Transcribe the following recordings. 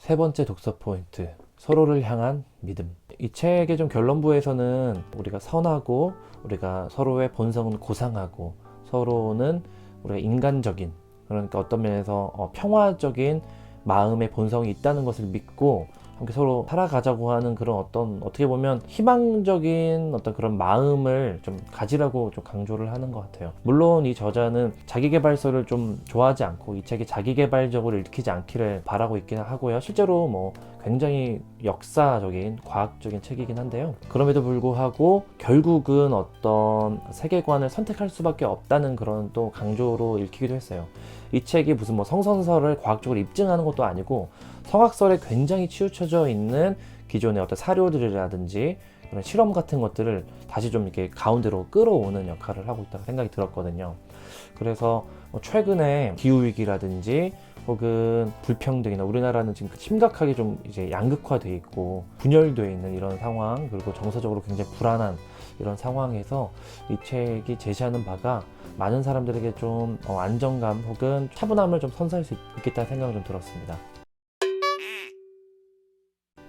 세 번째 독서 포인트, 서로를 향한 믿음. 이 책의 좀 결론부에서는 우리가 선하고 우리가 서로의 본성은 고상하고 서로는 우리가 인간적인, 그러니까 어떤 면에서 평화적인 마음의 본성이 있다는 것을 믿고 함께 서로 살아가자고 하는 그런 어떻게 보면 희망적인 어떤 그런 마음을 좀 가지라고 좀 강조를 하는 것 같아요. 물론 이 저자는 자기계발서를 좀 좋아하지 않고 이 책이 자기계발적으로 읽히지 않기를 바라고 있긴 하고요. 실제로 뭐 굉장히 역사적인 과학적인 책이긴 한데요. 그럼에도 불구하고 결국은 어떤 세계관을 선택할 수밖에 없다는 그런 또 강조로 읽히기도 했어요. 이 책이 무슨 뭐 성선설을 과학적으로 입증하는 것도 아니고 성악설에 굉장히 치우쳐져 있는 기존의 어떤 사료들이라든지 그런 실험 같은 것들을 다시 좀 이렇게 가운데로 끌어오는 역할을 하고 있다고 생각이 들었거든요. 그래서 최근에 기후위기라든지 혹은 불평등이나 우리나라는 지금 심각하게 좀 이제 양극화되어 있고 분열되어 있는 이런 상황, 그리고 정서적으로 굉장히 불안한 이런 상황에서 이 책이 제시하는 바가 많은 사람들에게 좀 안정감 혹은 차분함을 좀 선사할 수 있겠다는 생각이 좀 들었습니다.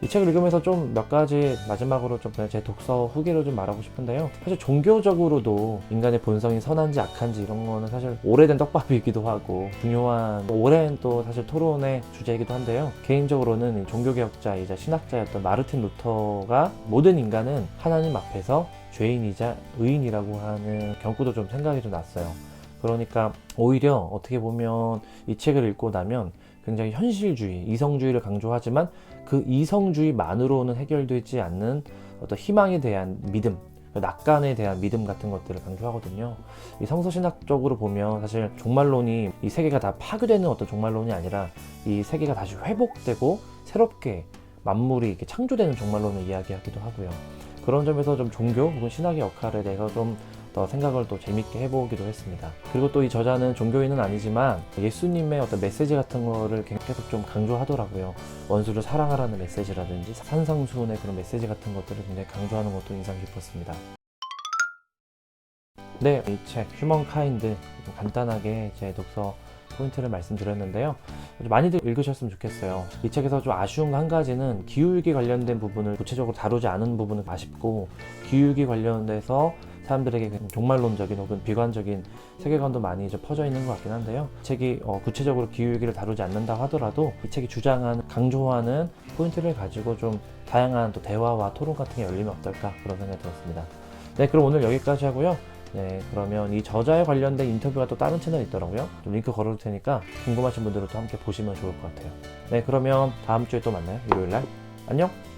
이 책을 읽으면서 좀 몇 가지 마지막으로 좀 제 독서 후기를 좀 말하고 싶은데요. 사실 종교적으로도 인간의 본성이 선한지 악한지 이런 거는 사실 오래된 떡밥이기도 하고 중요한 오랜 또 사실 토론의 주제이기도 한데요. 개인적으로는 종교개혁자이자 신학자였던 마르틴 루터가 모든 인간은 하나님 앞에서 죄인이자 의인이라고 하는 경구도 좀 생각이 좀 났어요. 그러니까 오히려 어떻게 보면 이 책을 읽고 나면 굉장히 현실주의, 이성주의를 강조하지만 그 이성주의만으로는 해결되지 않는 어떤 희망에 대한 믿음, 낙관에 대한 믿음 같은 것들을 강조하거든요. 이 성서신학적으로 보면 사실 종말론이 이 세계가 다 파괴되는 어떤 종말론이 아니라 이 세계가 다시 회복되고 새롭게 만물이 이렇게 창조되는 종말론을 이야기하기도 하고요. 그런 점에서 좀 종교 혹은 신학의 역할에 대해서 좀 더 생각을 또 재밌게 해보기도 했습니다. 그리고 또 이 저자는 종교인은 아니지만 예수님의 어떤 메시지 같은 거를 계속 좀 강조하더라고요. 원수를 사랑하라는 메시지라든지 산성수훈의 그런 메시지 같은 것들을 굉장히 강조하는 것도 인상 깊었습니다. 네, 이 책 휴먼카인드 간단하게 제 독서 포인트를 말씀드렸는데요. 많이들 읽으셨으면 좋겠어요. 이 책에서 좀 아쉬운 거 한 가지는 기후위기 관련된 부분을 구체적으로 다루지 않은 부분은 아쉽고, 기후위기 관련돼서 사람들에게 종말론적인 혹은 비관적인 세계관도 많이 이제 퍼져 있는 것 같긴 한데요. 이 책이 구체적으로 기후위기를 다루지 않는다 하더라도 이 책이 주장하는, 강조하는 포인트를 가지고 좀 다양한 또 대화와 토론 같은 게 열리면 어떨까 그런 생각이 들었습니다. 네, 그럼 오늘 여기까지 하고요. 네, 그러면 이 저자에 관련된 인터뷰가 또 다른 채널에 있더라고요. 좀 링크 걸어둘 테니까 궁금하신 분들은 또 함께 보시면 좋을 것 같아요. 네, 그러면 다음 주에 또 만나요. 일요일날. 안녕!